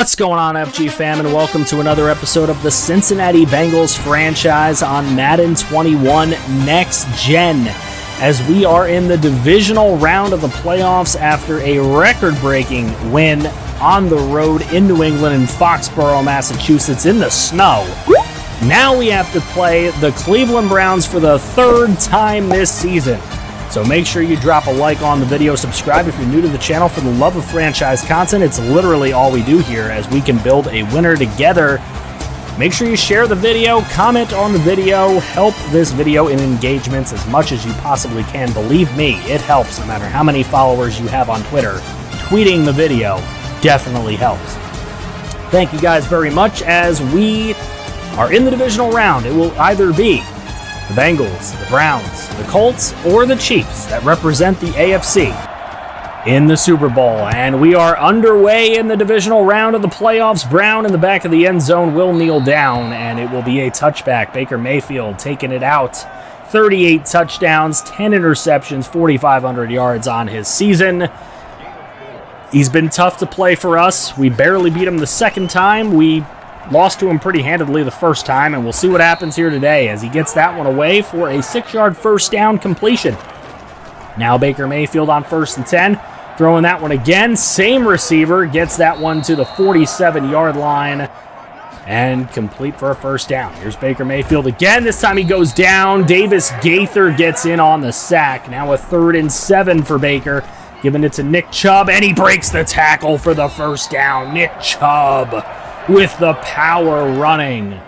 What's going on, FG fam, and welcome to another episode of the Cincinnati Bengals franchise on Madden 21 Next Gen, as we are in the divisional round of the playoffs after a record-breaking win on the road in New England in Foxborough, Massachusetts in the snow. Now we have to play the Cleveland Browns for the third time this season. So make sure you drop a like on the video, subscribe if you're new to the channel. For the love of franchise content, it's literally all we do here as we can build a winner together. Make sure you share the video, comment on the video, help this video in engagements as much as you possibly can. Believe me, it helps no matter how many followers you have on Twitter. Tweeting the video definitely helps. Thank you guys very much as we are in the divisional round. It will either be the Bengals, the Browns, the Colts, or the Chiefs that represent the AFC in the Super Bowl. And we are underway in the divisional round of the playoffs. Brown in the back of the end zone will kneel down, and it will be a touchback. Baker Mayfield taking it out. 38 touchdowns, 10 interceptions, 4,500 yards on his season. He's been tough to play for us. We barely beat him the second time. We lost to him pretty handedly the first time, and we'll see what happens here today as he gets that one away for a 6-yard first down completion. Now Baker Mayfield on 1st and 10, throwing that one again. Same receiver gets that one to the 47-yard line and complete for a first down. Here's Baker Mayfield again. This time he goes down. Davis Gaither gets in on the sack. Now a 3rd and 7 for Baker, giving it to Nick Chubb, and he breaks the tackle for the first down. Nick Chubb with the power running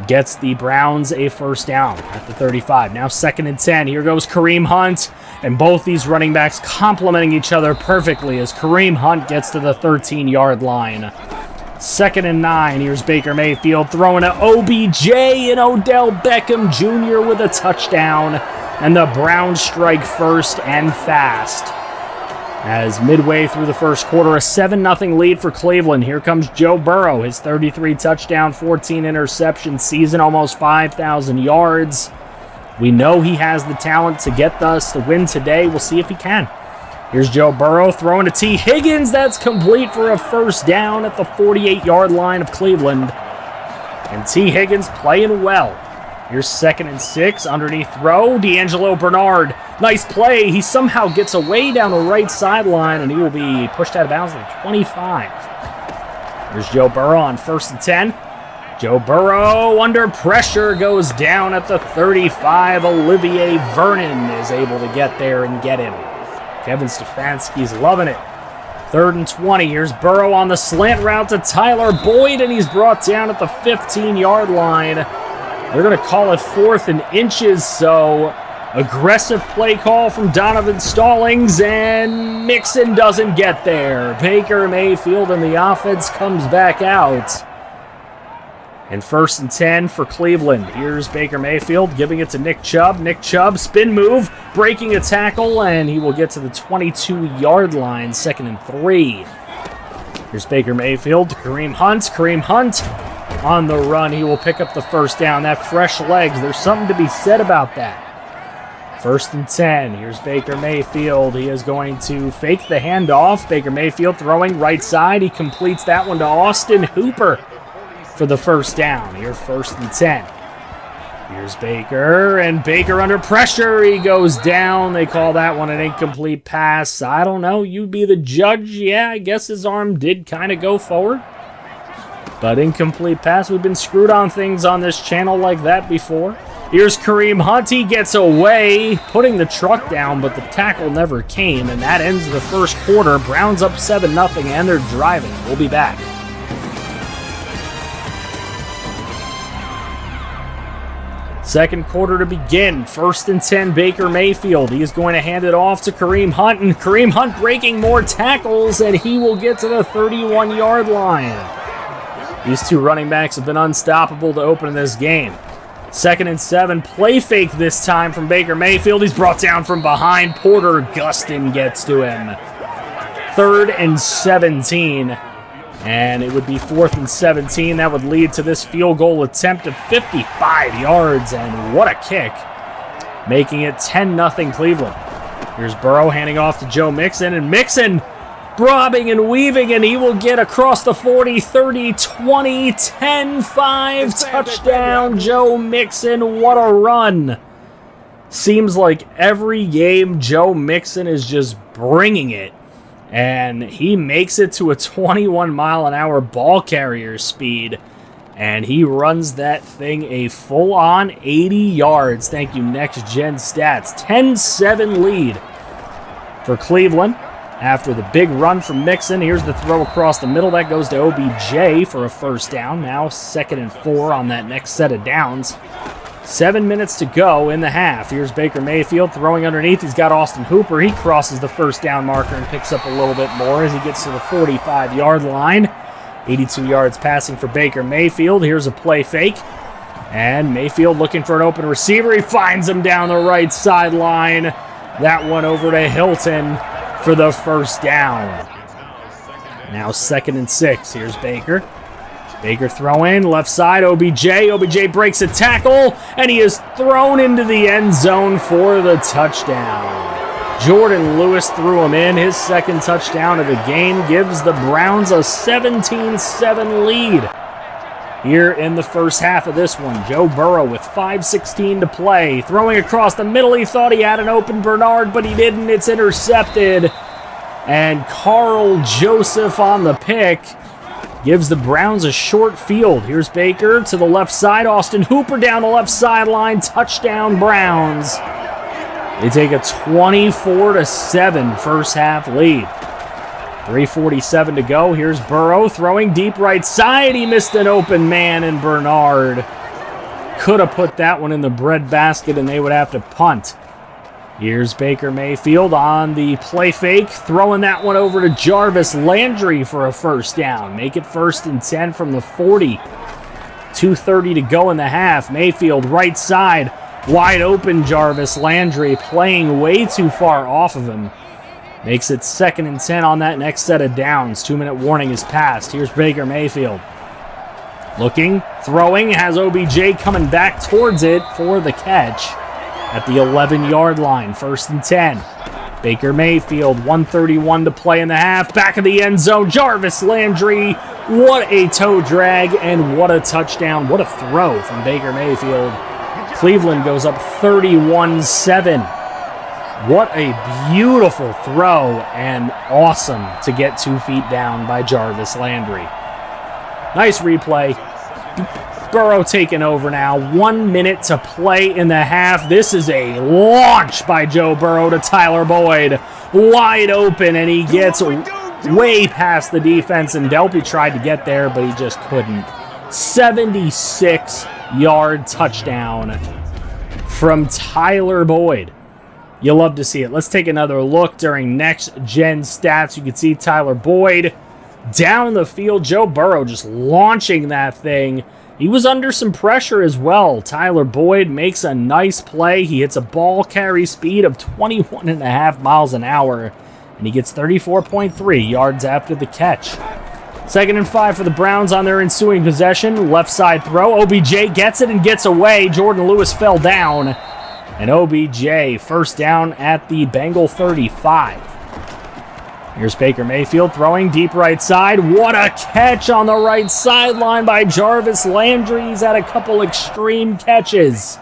gets the Browns a first down at the 35. Now 2nd and 10. Here goes Kareem Hunt, and both these running backs complementing each other perfectly as Kareem Hunt gets to the 13-yard line. 2nd and 9. Here's Baker Mayfield throwing to OBJ, and Odell Beckham Jr. with a touchdown, and the Browns strike first and fast. As midway through the first quarter, a 7-0 lead for Cleveland. Here comes Joe Burrow, his 33 touchdown, 14 interception season, almost 5,000 yards. We know he has the talent to get us the win today. We'll see if he can. Here's Joe Burrow throwing to T. Higgins. That's complete for a first down at the 48-yard line of Cleveland. And T. Higgins playing well. Here's 2nd and 6, underneath throw, D'Angelo Bernard. Nice play. He somehow gets away down the right sideline, and he will be pushed out of bounds at the 25. Here's Joe Burrow on 1st and 10. Joe Burrow under pressure goes down at the 35. Olivier Vernon is able to get there and get him. Kevin Stefanski's loving it. 3rd and 20. Here's Burrow on the slant route to Tyler Boyd, and he's brought down at the 15-yard line. They're going to call it 4th and inches, so aggressive play call from Donovan Stallings, and Mixon doesn't get there. Baker Mayfield and the offense comes back out. And 1st and 10 for Cleveland. Here's Baker Mayfield giving it to Nick Chubb. Nick Chubb, spin move, breaking a tackle, and he will get to the 22-yard line, 2nd and 3. Here's Baker Mayfield to Kareem Hunt. Kareem Hunt on the run, he will pick up the first down. That fresh legs, there's something to be said about that. 1st and 10. Here's Baker Mayfield. He is going to fake the handoff. Baker Mayfield throwing right side. He completes that one to Austin Hooper for the first down. Here's 1st and 10. Here's Baker, and Baker under pressure. He goes down. They call that one an incomplete pass. I don't know. You be the judge. Yeah, I guess his arm did kind of go forward. But incomplete pass. We've been screwed on things on this channel like that before. Here's Kareem Hunt. He gets away, putting the truck down, but the tackle never came, and that ends the first quarter. Browns up 7-0, and they're driving. We'll be back. Second quarter to begin. 1st and 10, Baker Mayfield. He is going to hand it off to Kareem Hunt, and Kareem Hunt breaking more tackles, and he will get to the 31-yard line. These two running backs have been unstoppable to open this game. 2nd and 7, play fake this time from Baker Mayfield. He's brought down from behind. Porter Gustin gets to him. 3rd and 17, and it would be 4th and 17. That would lead to this field goal attempt of 55 yards, and what a kick, making it 10-0 Cleveland. Here's Burrow handing off to Joe Mixon, and Mixon bobbing and weaving, and he will get across the 40, 30, 20, 10, 5, touchdown, Joe Mixon. What a run. Seems like every game Joe Mixon is just bringing it, and he makes it to a 21-mile-an-hour ball carrier speed, and he runs that thing a full-on 80 yards. Thank you, Next Gen Stats. 10-7 lead for Cleveland. After the big run from Mixon, here's the throw across the middle. That goes to OBJ for a first down. Now 2nd and 4 on that next set of downs. 7 minutes to go in the half. Here's Baker Mayfield throwing underneath. He's got Austin Hooper. He crosses the first down marker and picks up a little bit more as he gets to the 45-yard line. 82 yards passing for Baker Mayfield. Here's a play fake. And Mayfield looking for an open receiver. He finds him down the right sideline. That one over to Hilton for the first down. Now 2nd and 6. Here's Baker. Baker throwing, left side, OBJ. OBJ breaks a tackle, and he is thrown into the end zone for the touchdown. Jordan Lewis threw him in. His 2nd touchdown of the game gives the Browns a 17-7 lead. Here in the first half of this one, Joe Burrow with 5:16 to play. Throwing across the middle, he thought he had an open Bernard, but he didn't. It's intercepted. And Carl Joseph on the pick gives the Browns a short field. Here's Baker to the left side. Austin Hooper down the left sideline. Touchdown, Browns. They take a 24-7 first half lead. 3:47 to go. Here's Burrow throwing deep right side. He missed an open man, and Bernard could have put that one in the breadbasket, and they would have to punt. Here's Baker Mayfield on the play fake, throwing that one over to Jarvis Landry for a first down. Make it 1st and 10 from the 40. 2:30 to go in the half. Mayfield right side, wide open Jarvis Landry, playing way too far off of him. Makes it 2nd and 10 on that next set of downs. 2-minute warning is passed. Here's Baker Mayfield. Looking, throwing, has OBJ coming back towards it for the catch. At the 11-yard line, 1st and 10. Baker Mayfield, 1:31 to play in the half. Back of the end zone, Jarvis Landry. What a toe drag and what a touchdown. What a throw from Baker Mayfield. Cleveland goes up 31-7. What a beautiful throw, and awesome to get 2 feet down by Jarvis Landry. Nice replay. Burrow taking over now. 1 minute to play in the half. This is a launch by Joe Burrow to Tyler Boyd. Wide open, and he gets way past the defense, and Delpy tried to get there, but he just couldn't. 76-yard touchdown from Tyler Boyd. You love to see it. Let's take another look during Next Gen Stats. You can see Tyler Boyd down the field. Joe Burrow just launching that thing. He was under some pressure as well. Tyler Boyd makes a nice play. He hits a ball carry speed of 21.5 miles an hour, and he gets 34.3 yards after the catch. 2nd and 5 for the Browns on their ensuing possession. Left side throw. OBJ gets it and gets away. Jordan Lewis fell down. And OBJ, first down at the Bengal 35. Here's Baker Mayfield throwing deep right side. What a catch on the right sideline by Jarvis Landry. He's had a couple extreme catches.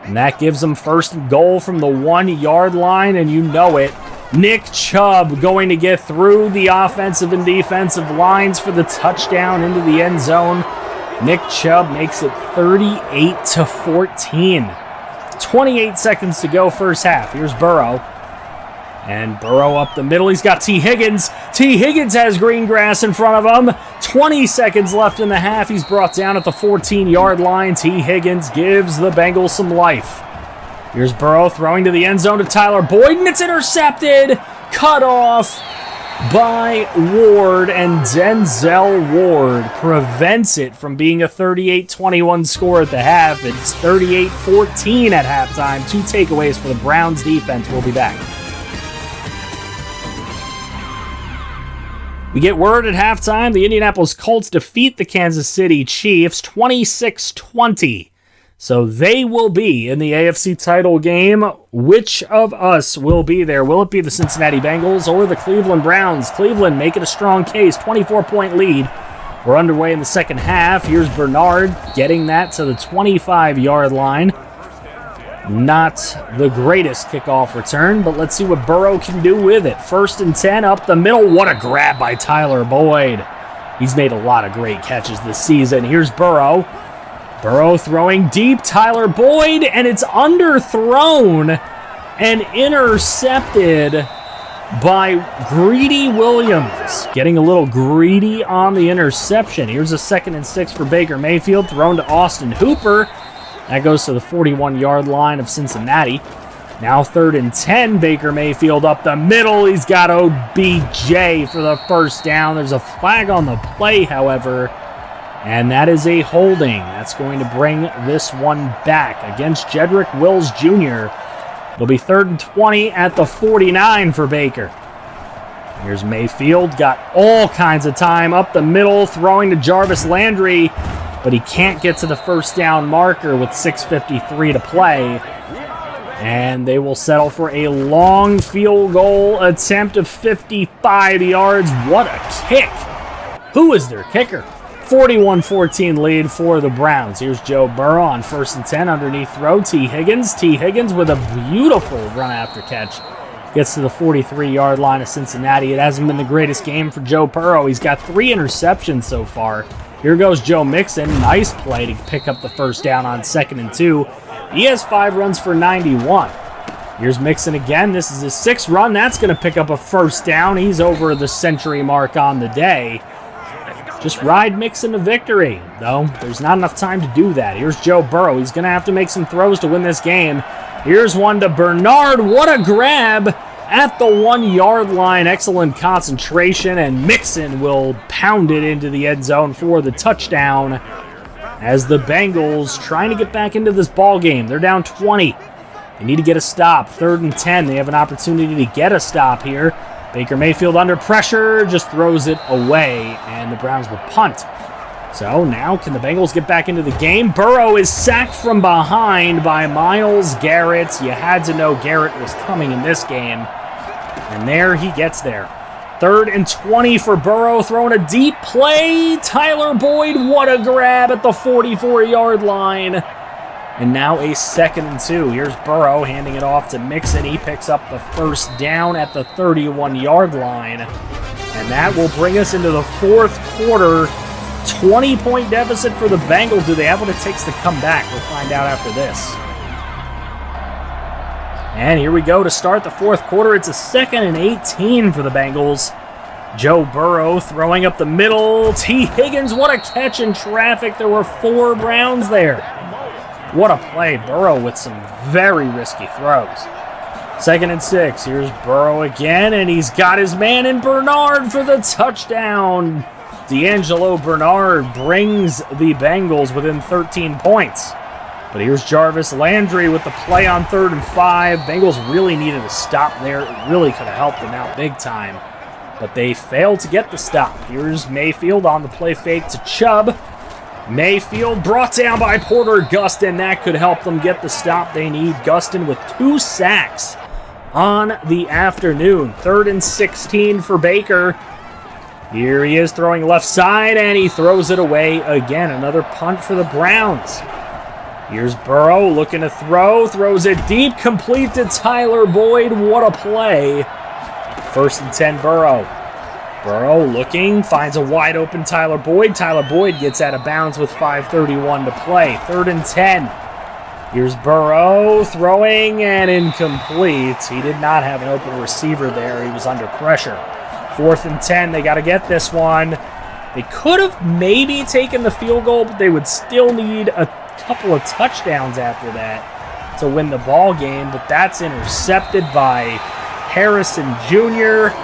And that gives him 1st and goal from the 1-yard line, and you know it. Nick Chubb going to get through the offensive and defensive lines for the touchdown into the end zone. Nick Chubb makes it 38-14. 28 seconds to go first half. Here's Burrow. And Burrow up the middle. He's got T. Higgins. T. Higgins has green grass in front of him. 20 seconds left in the half. He's brought down at the 14-yard line. T. Higgins gives the Bengals some life. Here's Burrow throwing to the end zone to Tyler Boyd, and it's intercepted. Cut off by Ward, and Denzel Ward prevents it from being a 38-21 score at the half. It's 38-14 at halftime. 2 takeaways for the Browns defense. We'll be back. We get word at halftime the Indianapolis Colts defeat the Kansas City Chiefs 26-20. So they will be in the AFC title game. Which of us will be there? Will it be the Cincinnati Bengals or the Cleveland Browns? Cleveland making a strong case, 24-point lead. We're underway in the second half. Here's Bernard getting that to the 25-yard line. Not the greatest kickoff return, but let's see what Burrow can do with it. 1st and 10 up the middle. What a grab by Tyler Boyd. He's made a lot of great catches this season. Here's Burrow. Burrow throwing deep. Tyler Boyd, and it's underthrown and intercepted by Greedy Williams. Getting a little greedy on the interception. Here's a 2nd and 6 for Baker Mayfield, thrown to Austin Hooper. That goes to the 41-yard line of Cincinnati. Now 3rd and 10, Baker Mayfield up the middle. He's got OBJ for the first down. There's a flag on the play, however, and that is a holding. That's going to bring this one back against Jedrick Wills Jr. It'll be 3rd and 20 at the 49 for Baker. Here's Mayfield, got all kinds of time up the middle, throwing to Jarvis Landry, but he can't get to the first down marker with 6:53 to play. And they will settle for a long field goal attempt of 55 yards. What a kick. Who is their kicker? 41-14 lead for the Browns. Here's Joe Burrow on 1st and 10 underneath throw. T. Higgins with a beautiful run after catch. Gets to the 43-yard line of Cincinnati. It hasn't been the greatest game for Joe Burrow. He's got 3 interceptions so far. Here goes Joe Mixon. Nice play to pick up the first down on 2nd and 2. He has 5 runs for 91. Here's Mixon again. This is his 6th run. That's going to pick up a first down. He's over the century mark on the day. Just ride Mixon to victory, though. There's not enough time to do that. Here's Joe Burrow. He's going to have to make some throws to win this game. Here's one to Bernard. What a grab at the 1-yard line. Excellent concentration, and Mixon will pound it into the end zone for the touchdown as the Bengals trying to get back into this ball game. They're down 20. They need to get a stop. 3rd and 10. They have an opportunity to get a stop here. Baker Mayfield under pressure, just throws it away, and the Browns will punt. So now can the Bengals get back into the game? Burrow is sacked from behind by Myles Garrett. You had to know Garrett was coming in this game. And there he gets there. 3rd and 20 for Burrow, throwing a deep play. Tyler Boyd, what a grab at the 44-yard line. And now a 2nd and 2. Here's Burrow handing it off to Mixon. He picks up the first down at the 31-yard line. And that will bring us into the 4th quarter. 20-point deficit for the Bengals. Do they have what it takes to come back? We'll find out after this. And here we go to start the 4th quarter. It's a 2nd and 18 for the Bengals. Joe Burrow throwing up the middle. T. Higgins, what a catch in traffic. There were 4 Browns there. What a play. Burrow with some very risky throws. 2nd and 6. Here's Burrow again, and he's got his man in Bernard for the touchdown. D'Angelo Bernard brings the Bengals within 13 points. But here's Jarvis Landry with the play on 3rd and 5. Bengals really needed a stop there. It really could have helped them out big time. But they failed to get the stop. Here's Mayfield on the play fake to Chubb. Mayfield brought down by Porter Gustin. That could help them get the stop they need. Gustin with 2 sacks on the afternoon. 3rd and 16 for Baker. Here he is throwing left side, and he throws it away again. Another punt for the Browns. Here's Burrow looking to throw. Throws it deep, complete to Tyler Boyd. What a play. 1st and 10 Burrow. Burrow looking, finds a wide open Tyler Boyd. Tyler Boyd gets out of bounds with 5:31 to play. 3rd and 10. Here's Burrow throwing and incomplete. He did not have an open receiver there. He was under pressure. 4th and 10. They got to get this one. They could have maybe taken the field goal, but they would still need a couple of touchdowns after that to win the ball game. But that's intercepted by Harrison Jr.,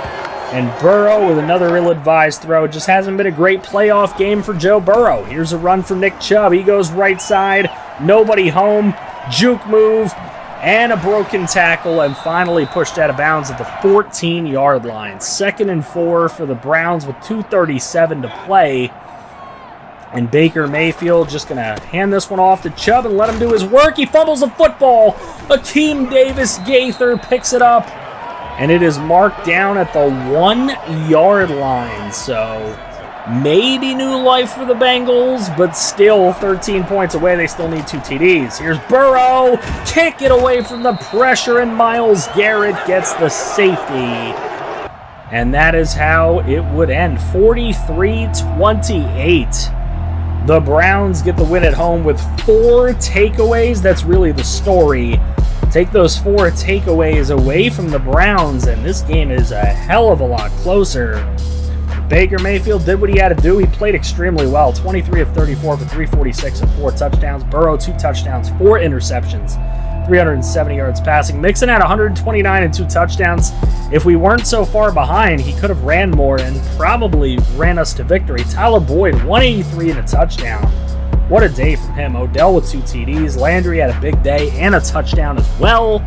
and Burrow with another ill-advised throw. Just hasn't been a great playoff game for Joe Burrow. Here's a run from Nick Chubb. He goes right side. Nobody home. Juke move. And a broken tackle. And finally pushed out of bounds at the 14-yard line. 2nd and 4 for the Browns with 2:37 to play. And Baker Mayfield just going to hand this one off to Chubb and let him do his work. He fumbles the football. Akeem Davis-Gaither picks it up. And it is marked down at the 1 yard line. So maybe new life for the Bengals, but still 13 points away. They still need 2 TDs. Here's Burrow. Can't get away from the pressure, and Myles Garrett gets the safety. And that is how it would end. 43-28. The Browns get the win at home with 4 takeaways. That's really the story. Take those 4 takeaways away from the Browns, and this game is a hell of a lot closer. Baker Mayfield did what he had to do. He played extremely well. 23 of 34 for 346 and 4 touchdowns. Burrow, 2 touchdowns, 4 interceptions, 370 yards passing. Mixon had 129 and 2 touchdowns. If we weren't so far behind, he could have ran more and probably ran us to victory. Tyler Boyd, 183 and a touchdown. What a day from him. Odell with 2 TDs. Landry had a big day and a touchdown as well.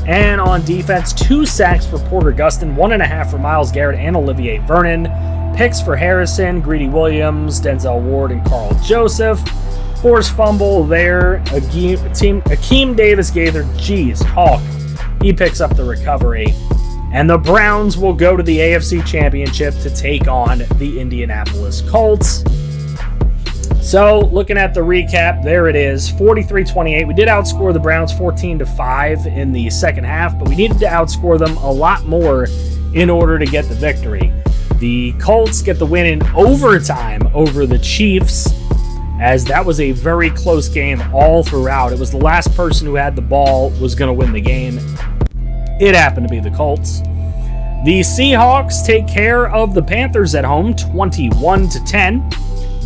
And on defense, 2 sacks for Porter Gustin, 1.5 for Myles Garrett and Olivier Vernon. Picks for Harrison, Greedy Williams, Denzel Ward, and Carl Joseph. Forced fumble there. Akeem Davis-Gaither, Hawk. He picks up the recovery. And the Browns will go to the AFC Championship to take on the Indianapolis Colts. So, looking at the recap, there it is, 43-28. We did outscore the Browns 14-5 in the second half, but we needed to outscore them a lot more in order to get the victory. The Colts get the win in overtime over the Chiefs, as that was a very close game all throughout. It was the last person who had the ball was going to win the game. It happened to be the Colts. The Seahawks take care of the Panthers at home, 21-10.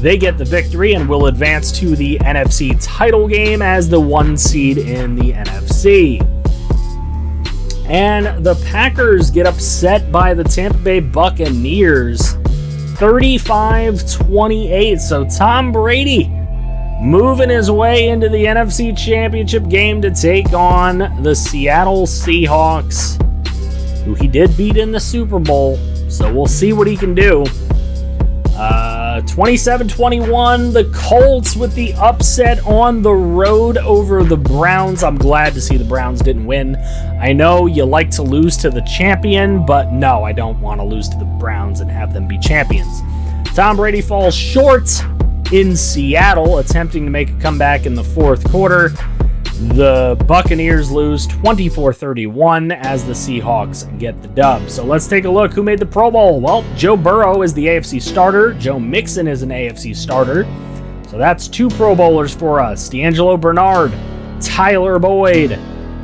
They get the victory and will advance to the NFC title game as the 1 seed in the NFC. And the Packers get upset by the Tampa Bay Buccaneers, 35-28. So Tom Brady moving his way into the NFC Championship game to take on the Seattle Seahawks, who he did beat in the Super Bowl. So we'll see what he can do. 27-21, the Colts with the upset on the road over the Browns. I'm glad to see the Browns didn't win. I know you like to lose to the champion, but no, I don't want to lose to the Browns and have them be champions. Tom Brady falls short in Seattle, attempting to make a comeback in the fourth quarter. The Buccaneers lose 24-31 as the Seahawks get the dub. So let's take a look. Who made the Pro Bowl? Well, Joe Burrow is the AFC starter. Joe Mixon is an AFC starter. So that's 2 Pro Bowlers for us. D'Angelo Bernard, Tyler Boyd,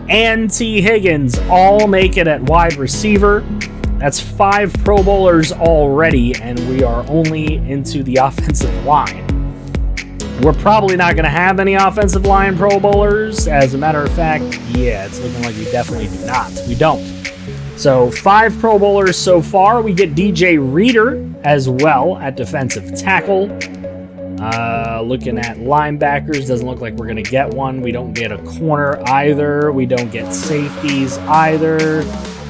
and T. Higgins all make it at wide receiver. That's 5 Pro Bowlers already, and we are only into the offensive line. We're probably not going to have any offensive line Pro Bowlers. As a matter of fact, yeah, it's looking like we definitely do not. We don't. So 5 Pro Bowlers so far. We get DJ Reader as well at defensive tackle. Looking at linebackers, doesn't look like we're going to get one. We don't get a corner either. We don't get safeties either.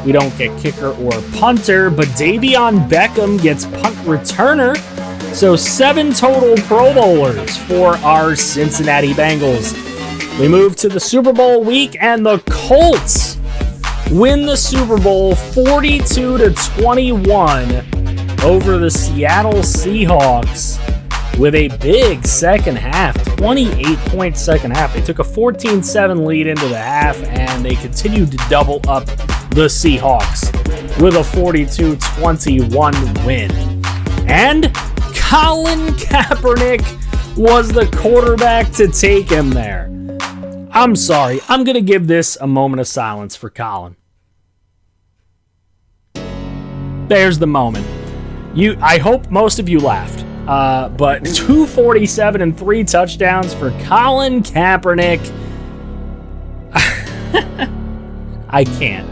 We don't get kicker or punter. But Davion Beckham gets punt returner. So 7 total Pro Bowlers for our Cincinnati Bengals. We move to the Super Bowl week, and the Colts win the Super Bowl 42-21 over the Seattle Seahawks with a big second half, 28-point second half. They took a 14-7 lead into the half, and they continued to double up the Seahawks with a 42-21 win. And Colin Kaepernick was the quarterback to take him there. I'm sorry. I'm going to give this a moment of silence for Colin. There's the moment. I hope most of you laughed. But 247 and 3 touchdowns for Colin Kaepernick. I can't.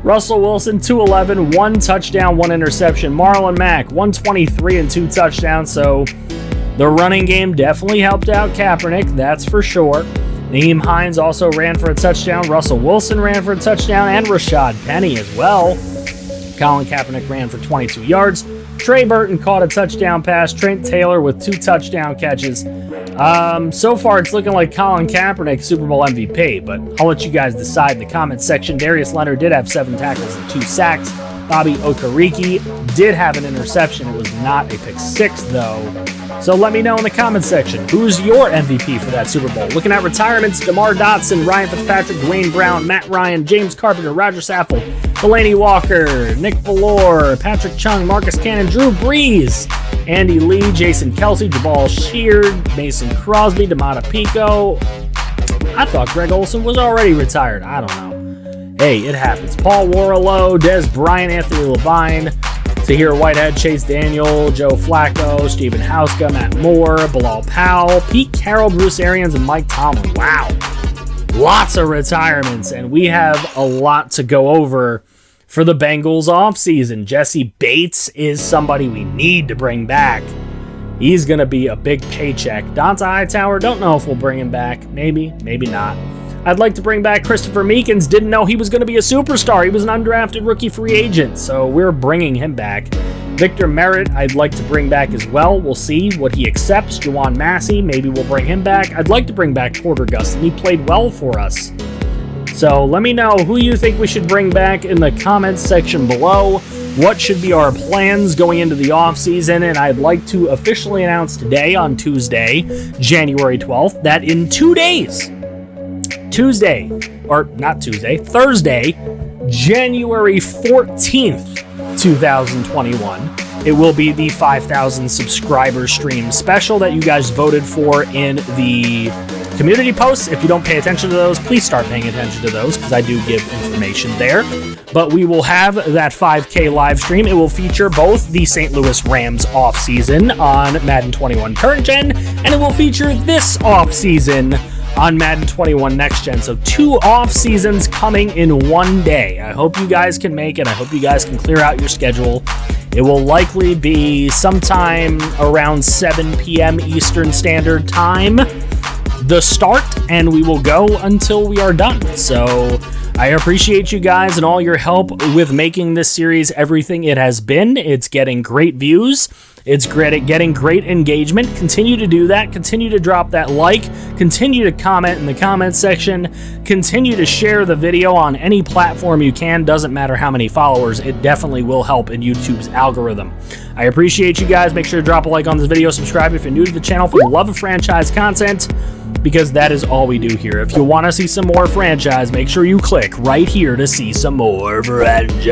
Russell Wilson, 211, 1 touchdown, 1 interception. Marlon Mack, 123 and 2 touchdowns. So the running game definitely helped out Kaepernick, that's for sure. Nyheim Hines also ran for a touchdown. Russell Wilson ran for a touchdown, and Rashad Penny as well. Colin Kaepernick ran for 22 yards. Trey Burton caught a touchdown pass. Trent Taylor with 2 touchdown catches. So far, it's looking like Colin Kaepernick, Super Bowl MVP, but I'll let you guys decide in the comments section. Darius Leonard did have 7 tackles and 2 sacks. Bobby Okereke did have an interception. It was not a pick 6, though. So let me know in the comments section, who's your MVP for that Super Bowl? Looking at retirements, DeMar Dotson, Ryan Fitzpatrick, Dwayne Brown, Matt Ryan, James Carpenter, Roger Saffold, Delaney Walker, Nick Valor, Patrick Chung, Marcus Cannon, Drew Brees, Andy Lee, Jason Kelsey, Jabal Sheard, Mason Crosby, Damata Pico. I thought Greg Olsen was already retired. I don't know. Hey, it happens. Paul Warlow, Des Bryant, Anthony Levine, Tahir Whitehead, Chase Daniel, Joe Flacco, Stephen Hauska, Matt Moore, Bilal Powell, Pete Carroll, Bruce Arians, and Mike Tomlin. Wow. Lots of retirements, and we have a lot to go over for the Bengals offseason. Jesse Bates is somebody we need to bring back. He's going to be a big paycheck. Donta Hightower, don't know if we'll bring him back. Maybe, maybe not. I'd like to bring back Christopher Meekins. Didn't know he was going to be a superstar. He was an undrafted rookie free agent, so we're bringing him back. Victor Merritt, I'd like to bring back as well. We'll see what he accepts. Juwan Massey, maybe we'll bring him back. I'd like to bring back Porter Gustin. He played well for us. So let me know who you think we should bring back in the comments section below. What should be our plans going into the offseason? And I'd like to officially announce today on Tuesday, January 12th, that in 2 days, Thursday, January 14th, 2021, it will be the 5,000 subscriber stream special that you guys voted for in the community posts. If you don't pay attention to those, please start paying attention to those because I do give information there. But we will have that 5K live stream. It will feature both the St. Louis Rams offseason on Madden 21 Current Gen, and it will feature this offseason on Madden 21 Next Gen. So 2 off seasons coming in one day. I hope you guys can make it. I hope you guys can clear out your schedule. It will likely be sometime around 7 p.m. Eastern Standard Time, the start, and we will go until we are done. So I appreciate you guys and all your help with making this series everything it has been. It's getting great views. It's getting great engagement. Continue to do that. Continue to drop that like. Continue to comment in the comments section. Continue to share the video on any platform you can. Doesn't matter how many followers. It definitely will help in YouTube's algorithm. I appreciate you guys. Make sure to drop a like on this video. Subscribe if you're new to the channel for the love of franchise content, because that is all we do here. If you want to see some more franchise, make sure you click right here to see some more franchise.